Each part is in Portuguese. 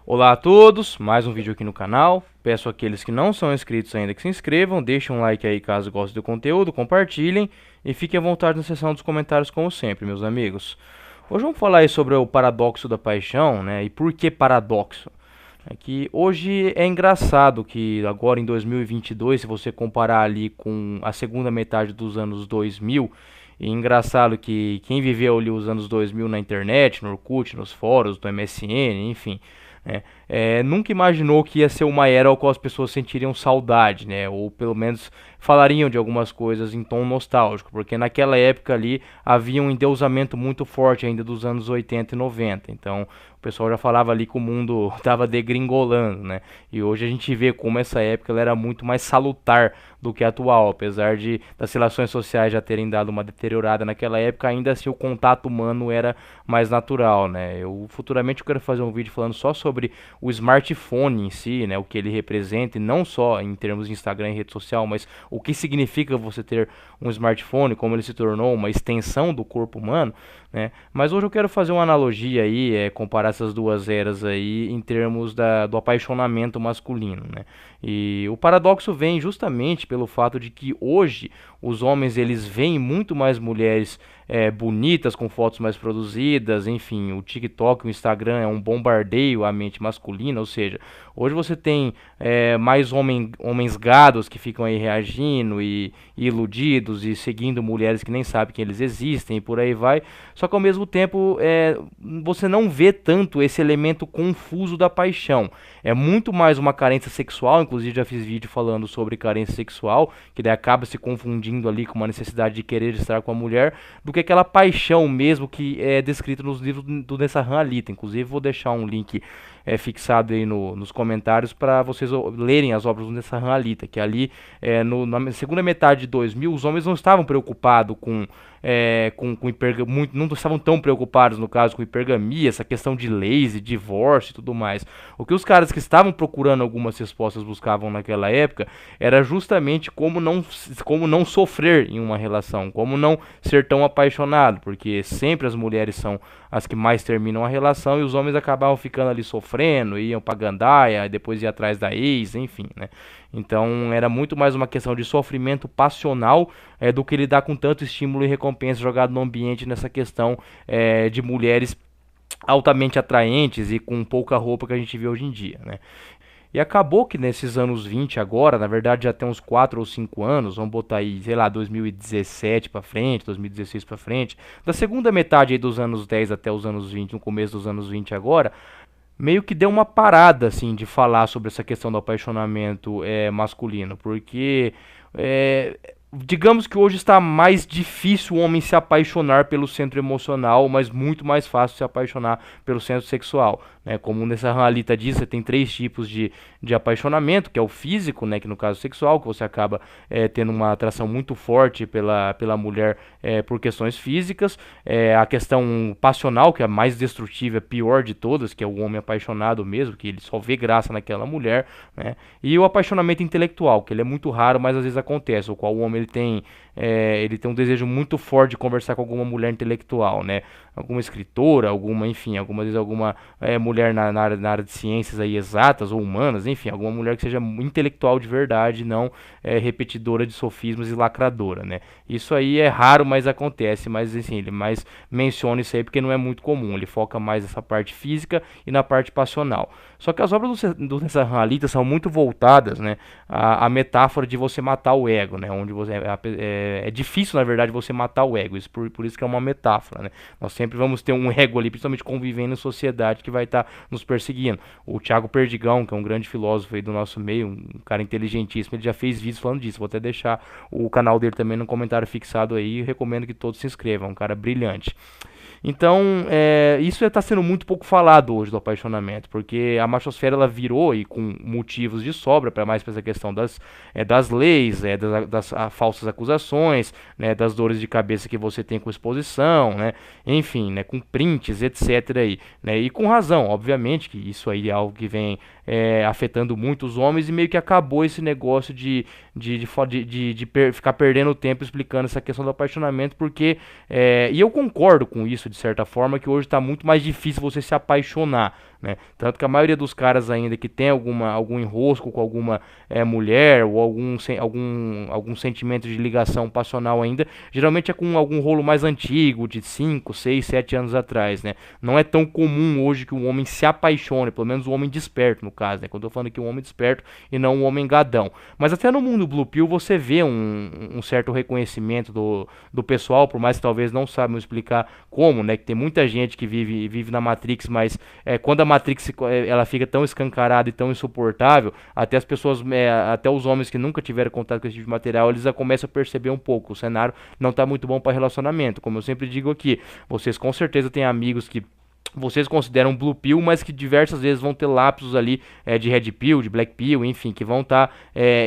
Olá a todos, mais um vídeo aqui no canal. Peço àqueles que não são inscritos ainda que se inscrevam, deixem um like aí caso gostem do conteúdo, compartilhem e fiquem à vontade na seção dos comentários como sempre, meus amigos. Hoje vamos falar aí sobre o paradoxo da paixão, né? E por que paradoxo? É que hoje é engraçado que agora em 2022, se você comparar ali com a segunda metade dos anos 2000, e engraçado que quem viveu ali os anos 2000 na internet, no Orkut, nos fóruns, do MSN, enfim, né, nunca imaginou que ia ser uma era ao qual as pessoas sentiriam saudade, né, ou pelo menos falariam de algumas coisas em tom nostálgico, porque naquela época ali havia um endeusamento muito forte ainda dos anos 80 e 90, então o pessoal já falava ali que o mundo estava degringolando, né, e hoje a gente vê como essa época ela era muito mais salutar do que a atual, apesar de das relações sociais já terem dado uma deteriorada naquela época, ainda assim o contato humano era mais natural, né? Eu futuramente quero fazer um vídeo falando só sobre o smartphone em si, né? O que ele representa, e não só em termos de Instagram e rede social, mas o que significa você ter um smartphone, como ele se tornou uma extensão do corpo humano, né? Mas hoje eu quero fazer uma analogia aí, comparar essas duas eras aí em termos do apaixonamento masculino, né? E o paradoxo vem justamente pelo fato de que hoje os homens eles veem muito mais mulheres bonitas, com fotos mais produzidas, enfim, o TikTok, o Instagram é um bombardeio à mente masculina, ou seja, hoje você tem mais homens gados que ficam aí reagindo e iludidos e seguindo mulheres que nem sabem que eles existem e por aí vai, só que ao mesmo tempo você não vê tanto esse elemento confuso da paixão, é muito mais uma carência sexual, inclusive já fiz vídeo falando sobre carência sexual, que daí acaba se confundindo ali com uma necessidade de querer estar com a mulher, do que aquela paixão mesmo que é descrita nos livros do Nessarran Alita. Inclusive vou deixar um link fixado aí nos comentários para vocês lerem as obras do Nessarran Alita, que ali na segunda metade de 2000 os homens não estavam preocupados com hipergamia, não estavam tão preocupados no caso com hipergamia, essa questão de leis e divórcio e tudo mais. O que os caras que estavam procurando algumas respostas buscavam naquela época era justamente como não sofrer em uma relação, como não ser tão apaixonado, porque sempre as mulheres são as que mais terminam a relação e os homens acabavam ficando ali sofrendo, iam pra gandaia, depois ia atrás da ex, enfim, né? Então era muito mais uma questão de sofrimento passional do que lidar com tanto estímulo e recompensa jogado no ambiente nessa questão de mulheres altamente atraentes e com pouca roupa que a gente vê hoje em dia, né? E acabou que nesses anos 20 agora, na verdade já tem uns 4 ou 5 anos, vamos botar aí, sei lá, 2017 para frente, 2016 para frente, da segunda metade aí dos anos 10 até os anos 20, no começo dos anos 20 agora, meio que deu uma parada assim de falar sobre essa questão do apaixonamento masculino, porque é, digamos que hoje está mais difícil o homem se apaixonar pelo centro emocional, mas muito mais fácil se apaixonar pelo centro sexual, né? Como nessa Alita diz, você tem três tipos de apaixonamento, que é o físico, né? Que no caso sexual, que você acaba tendo uma atração muito forte pela mulher por questões físicas, a questão passional, que é a mais destrutiva, a pior de todas, que é o homem apaixonado mesmo, que ele só vê graça naquela mulher, né? E o apaixonamento intelectual, que ele é muito raro, mas às vezes acontece, o qual o homem ele tem um desejo muito forte de conversar com alguma mulher intelectual, né? Alguma escritora, enfim, algumas vezes alguma mulher na área de ciências aí exatas ou humanas, enfim, alguma mulher que seja intelectual de verdade, não repetidora de sofismas e lacradora, né? Isso aí é raro, mas acontece, mas assim, ele mais menciona isso aí porque não é muito comum, ele foca mais nessa parte física e na parte passional. Só que as obras do Nessarran Alita são muito voltadas, né, à metáfora de você matar o ego, né, onde é difícil, na verdade, você matar o ego, por isso que é uma metáfora, né. Nós sempre vamos ter um ego ali, principalmente convivendo em sociedade, que vai estar nos perseguindo. O Thiago Perdigão, que é um grande filósofo aí do nosso meio, um cara inteligentíssimo, ele já fez vídeos falando disso, vou até deixar o canal dele também no comentário fixado aí, e recomendo que todos se inscrevam, um cara brilhante. Então, isso está sendo muito pouco falado hoje do apaixonamento, porque a machosfera ela virou, e com motivos de sobra, para mais para essa questão das leis, das falsas acusações, né, das dores de cabeça que você tem com exposição, né, enfim, né, com prints, etc. Aí, né, e com razão, obviamente, que isso aí é algo que vem afetando muito os homens e meio que acabou esse negócio de ficar perdendo tempo explicando essa questão do apaixonamento, porque, e eu concordo com isso de certa forma, que hoje está muito mais difícil você se apaixonar, né? Tanto que a maioria dos caras ainda que tem algum enrosco com alguma mulher ou algum sentimento de ligação passional ainda, geralmente é com algum rolo mais antigo, de 5 6 7 anos atrás, né? Não é tão comum hoje que um homem se apaixone, pelo menos o homem desperto, no caso, né? Quando eu tô falando aqui um homem desperto e não um homem gadão. Mas até no mundo Blue Pill você vê um certo reconhecimento do pessoal, por mais que talvez não saibam explicar como, né? Que tem muita gente que vive na Matrix, mas quando a Matrix ela fica tão escancarada e tão insuportável, até as pessoas, até os homens que nunca tiveram contato com esse tipo de material, eles já começam a perceber um pouco. O cenário não tá muito bom para relacionamento. Como eu sempre digo aqui, vocês com certeza têm amigos que vocês consideram Blue Pill, mas que diversas vezes vão ter lapsos ali de Red Pill, de Black Pill, enfim, que vão estar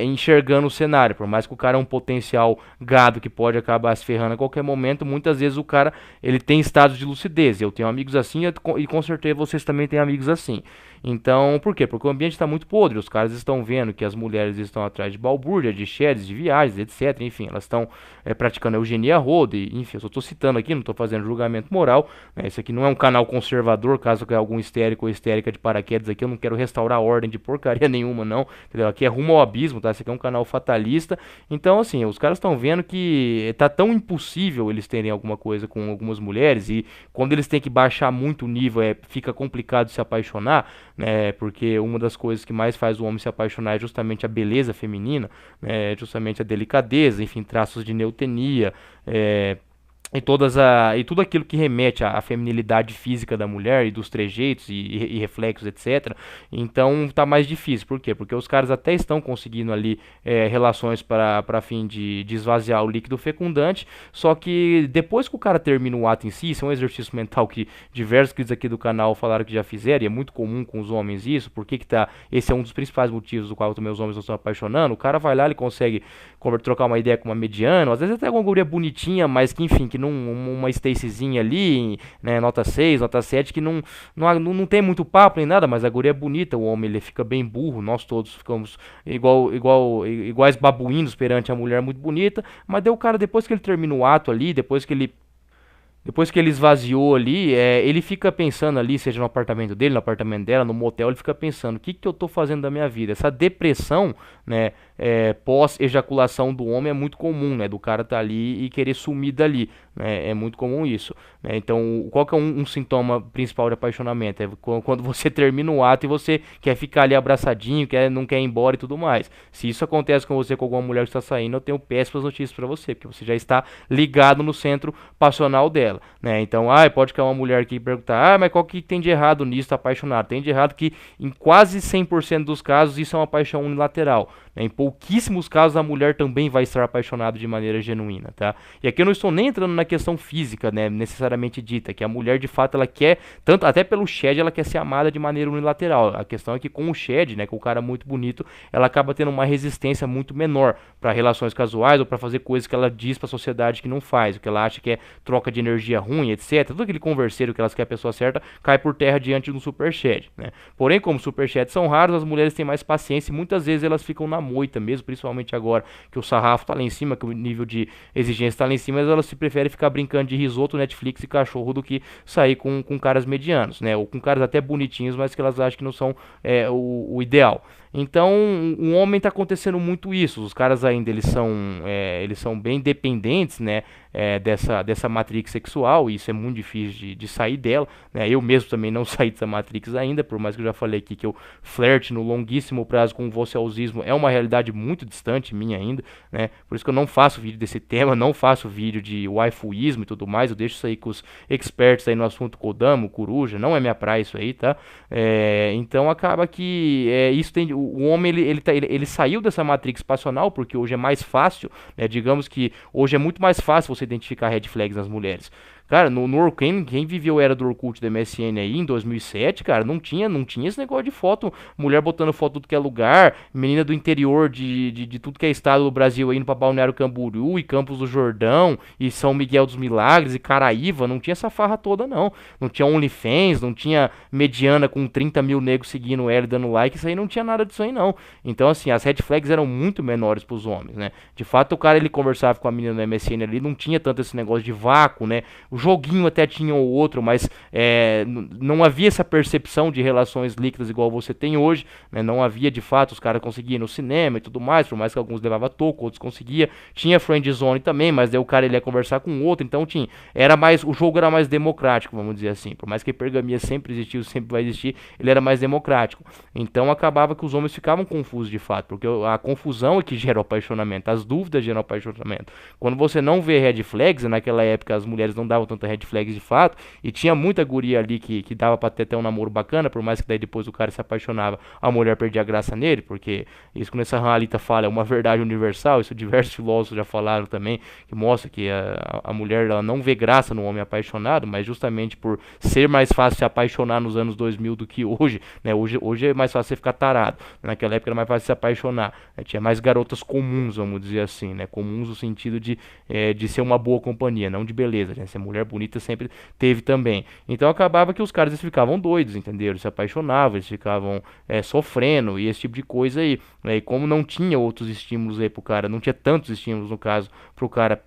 enxergando o cenário. Por mais que o cara é um potencial gado que pode acabar se ferrando a qualquer momento, muitas vezes o cara ele tem estados de lucidez. Eu tenho amigos assim e com certeza vocês também têm amigos assim. Então, por quê? Porque o ambiente está muito podre, os caras estão vendo que as mulheres estão atrás de balbúrdia, de sheds, de viagens, etc. Enfim, elas estão praticando eugenia a rodo, enfim, eu só estou citando aqui, não estou fazendo julgamento moral, né? Isso aqui não é um canal conservador, caso que algum histérico ou histérica de paraquedas aqui, eu não quero restaurar a ordem de porcaria nenhuma, não, entendeu? Aqui é rumo ao abismo, tá? Esse aqui é um canal fatalista, então, assim, os caras estão vendo que tá tão impossível eles terem alguma coisa com algumas mulheres, e quando eles têm que baixar muito o nível, fica complicado se apaixonar, né? Porque uma das coisas que mais faz o homem se apaixonar é justamente a beleza feminina, né? Justamente a delicadeza, enfim, traços de neotenia, e tudo aquilo que remete à feminilidade física da mulher e dos trejeitos e reflexos, etc. Então tá mais difícil. Por quê? Porque os caras até estão conseguindo ali relações para fim de esvaziar o líquido fecundante, só que depois que o cara termina o ato em si, isso é um exercício mental que diversos inscritos aqui do canal falaram que já fizeram, e é muito comum com os homens isso. Por que que tá? Esse é um dos principais motivos do qual também os homens não estão apaixonando. O cara vai lá, ele consegue trocar uma ideia com uma mediana, às vezes até uma guria bonitinha, mas que enfim, que uma Stacyzinha ali, né, nota 6, nota 7, que não tem muito papo nem nada, mas a guria é bonita, o homem ele fica bem burro, nós todos ficamos iguais babuínos perante a mulher muito bonita, mas daí o cara, depois que ele termina o ato ali, depois que ele esvaziou ali, ele fica pensando ali, seja no apartamento dele, no apartamento dela, no motel, ele fica pensando, o que que eu tô fazendo da minha vida? Essa depressão, né, pós-ejaculação do homem é muito comum, né, do cara tá ali e querer sumir dali, né, é muito comum isso, né. Então, qual que é um sintoma principal de apaixonamento? É quando você termina o ato e você quer ficar ali abraçadinho, não quer ir embora e tudo mais. Se isso acontece com você, com alguma mulher que está saindo, eu tenho péssimas notícias para você, porque você já está ligado no centro passional dela, né. Então, pode cair uma mulher aqui e perguntar, mas qual que tem de errado nisso, tá apaixonado? Tem de errado que em quase 100% dos casos isso é uma paixão unilateral, né. Em pouquíssimos casos a mulher também vai estar apaixonada de maneira genuína, tá? E aqui eu não estou nem entrando na questão física, né, necessariamente dita, que a mulher de fato ela quer, tanto até pelo Shed, ela quer ser amada de maneira unilateral. A questão é que com o Shed, né, com o cara muito bonito, ela acaba tendo uma resistência muito menor para relações casuais ou para fazer coisas que ela diz para a sociedade que não faz, o que ela acha que é troca de energia ruim, etc. Tudo aquele converseiro que elas querem a pessoa certa cai por terra diante do Super Shed, né? Porém, como Super Shed são raros, as mulheres têm mais paciência e muitas vezes elas ficam na moita mesmo, principalmente agora que o sarrafo tá lá em cima, que o nível de exigência tá lá em cima, mas elas se preferem ficar brincando de risoto, Netflix e cachorro do que sair com caras medianos, né? Ou com caras até bonitinhos, mas que elas acham que não são o ideal. Então, um homem tá acontecendo muito isso. Os caras ainda eles são bem dependentes, né? Dessa matrix sexual, e isso é muito difícil de sair dela, né? Eu mesmo também não saí dessa matrix ainda, por mais que eu já falei aqui que eu flerte no longuíssimo prazo com o vocealzismo é uma realidade muito distante minha ainda, né? Por isso que eu não faço vídeo desse tema, não faço vídeo de waifuísmo e tudo mais, eu deixo isso aí com os experts aí no assunto Kodama, Coruja, não é minha praia isso aí, tá? Então acaba que isso tem, o homem ele saiu dessa matrix passional porque hoje é mais fácil, né? Digamos que hoje é muito mais fácil você identificar red flags nas mulheres. Cara, quem viveu a era do Orkut do MSN aí em 2007, cara, não tinha esse negócio de foto, mulher botando foto de tudo que é lugar, menina do interior de tudo que é estado do Brasil aí indo pra Balneário Camboriú e Campos do Jordão e São Miguel dos Milagres e Caraíva, não tinha essa farra toda não. Não tinha OnlyFans, não tinha mediana com 30 mil negros seguindo ela e dando like, isso aí não tinha nada disso aí não. Então assim, as red flags eram muito menores pros homens, né. De fato o cara ele conversava com a menina no MSN ali, não tinha tanto esse negócio de vácuo, né. joguinho até tinha o outro, mas não havia essa percepção de relações líquidas igual você tem hoje, né? Não havia de fato, os caras conseguiam ir no cinema e tudo mais, por mais que alguns levavam toco, outros conseguia. Tinha friend zone também, mas daí o cara ele ia conversar com o outro, então o jogo era mais democrático, vamos dizer assim. Por mais que a hipergamia sempre existiu, sempre vai existir, ele era mais democrático. Então acabava que os homens ficavam confusos de fato, porque a confusão é que gera o apaixonamento, as dúvidas geram o apaixonamento. Quando você não vê red flags, naquela época as mulheres não davam tanta red flags de fato, e tinha muita guria ali que dava pra ter até um namoro bacana, por mais que daí depois o cara se apaixonava, a mulher perdia a graça nele, porque isso que essa Halita fala é uma verdade universal, isso diversos filósofos já falaram também, que mostra que a mulher ela não vê graça no homem apaixonado, mas justamente por ser mais fácil se apaixonar nos anos 2000 do que hoje, né? Hoje é mais fácil você ficar tarado, naquela época era mais fácil se apaixonar, né? Tinha mais garotas comuns, vamos dizer assim, né? Comuns no sentido de ser uma boa companhia, não de beleza, né? Ser mulher bonita sempre teve também. Então acabava que os caras eles ficavam doidos, entendeu? Eles se apaixonavam, eles ficavam sofrendo e esse tipo de coisa aí, né? E como não tinha outros estímulos aí pro cara, não tinha tantos estímulos no caso pro cara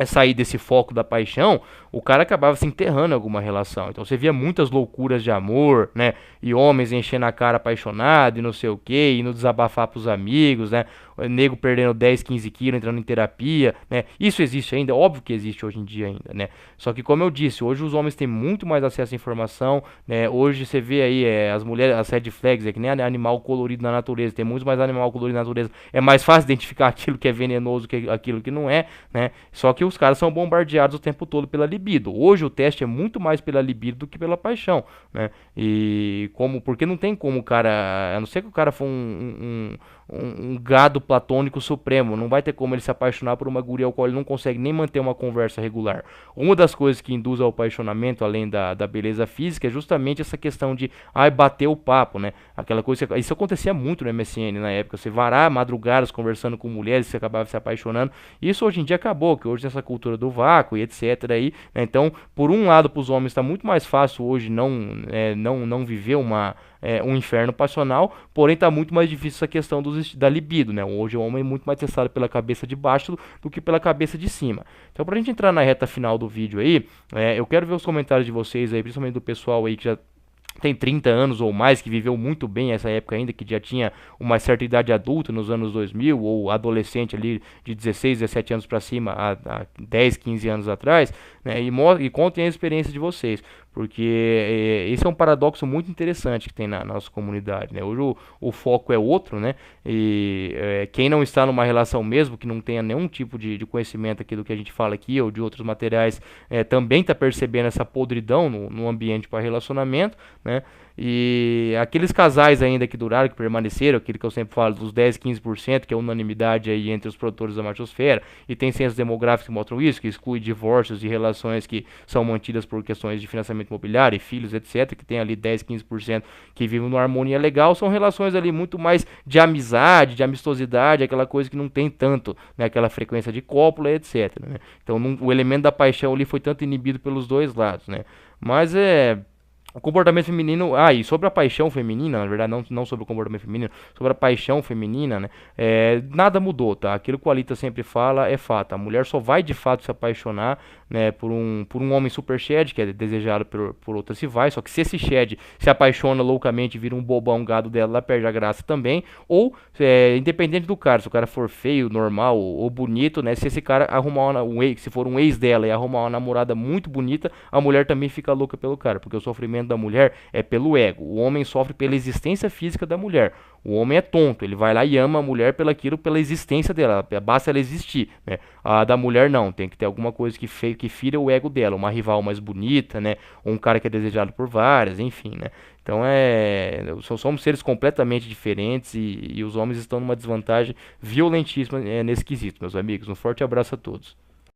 sair desse foco da paixão, o cara acabava se enterrando em alguma relação. Então você via muitas loucuras de amor, né? E homens enchendo a cara apaixonado e não sei o que, indo desabafar pros amigos, né? O nego perdendo 10, 15 quilos, entrando em terapia, né? Isso existe ainda, óbvio que existe hoje em dia ainda, né? Só que como eu disse, hoje os homens têm muito mais acesso à informação, né? Hoje você vê aí as mulheres, as red flags, é que nem animal colorido na natureza, tem muito mais animal colorido na natureza, é mais fácil identificar aquilo que é venenoso que aquilo que não é, né? Só que os caras são bombardeados o tempo todo pela libido. Hoje o teste é muito mais pela libido do que pela paixão, né? Porque não tem como o cara, a não ser que o cara for um gado platônico supremo, não vai ter como ele se apaixonar por uma guria ao qual ele não consegue nem manter uma conversa regular. Uma das coisas que induz ao apaixonamento, além da beleza física, é justamente essa questão de bater o papo, né? Aquela coisa, isso acontecia muito no MSN na época, você varar madrugadas conversando com mulheres, você acabava se apaixonando. Isso hoje em dia acabou, que hoje tem essa cultura do vácuo e etc aí, né? Então, por um lado, para os homens está muito mais fácil hoje não viver um inferno passional, porém está muito mais difícil essa questão da libido, né? Hoje o homem é muito mais testado pela cabeça de baixo do que pela cabeça de cima. Então, pra gente entrar na reta final do vídeo aí, eu quero ver os comentários de vocês aí, principalmente do pessoal aí que já tem 30 anos ou mais, que viveu muito bem essa época ainda, que já tinha uma certa idade adulta nos anos 2000, ou adolescente ali de 16, 17 anos para cima, há 10, 15 anos atrás, né, e contem a experiência de vocês, porque esse é um paradoxo muito interessante que tem na nossa comunidade, né? Hoje o foco é outro, né? E quem não está numa relação mesmo, que não tenha nenhum tipo de conhecimento aqui do que a gente fala aqui, ou de outros materiais, também está percebendo essa podridão no ambiente para relacionamento, né? E aqueles casais ainda que duraram, que permaneceram, aquele que eu sempre falo dos 10, 15%, que é unanimidade aí entre os produtores da machosfera, e tem censos demográficos que mostram isso, que exclui divórcios e relações que são mantidas por questões de financiamento imobiliário, e filhos, etc., que tem ali 10, 15% que vivem numa harmonia legal, são relações ali muito mais de amizade, de amistosidade, aquela coisa que não tem tanto, né, aquela frequência de cópula, etc., né? Então o elemento da paixão ali foi tanto inibido pelos dois lados, né? Mas o comportamento feminino. E sobre a paixão feminina, na verdade, não sobre o comportamento feminino, sobre a paixão feminina, né? Nada mudou, tá? Aquilo que o Alita sempre fala é fato. A mulher só vai de fato se apaixonar, né, por um homem super shed, que é desejado por outra se vai. Só que se esse shed se apaixona loucamente, vira um bobão gado dela, ela perde a graça também. Ou, independente do cara, se o cara for feio, normal ou bonito, né? Se esse cara arrumar se for um ex dela e arrumar uma namorada muito bonita, a mulher também fica louca pelo cara, porque o sofrimento da mulher é pelo ego. O homem sofre pela existência física da mulher. O homem é tonto, ele vai lá e ama a mulher pela existência dela, basta ela existir, né? A da mulher não, tem que ter alguma coisa que fira o ego dela, uma rival mais bonita, né? Ou um cara que é desejado por várias, enfim, né? Então somos seres completamente diferentes e os homens estão numa desvantagem violentíssima nesse quesito, meus amigos. Um forte abraço a todos.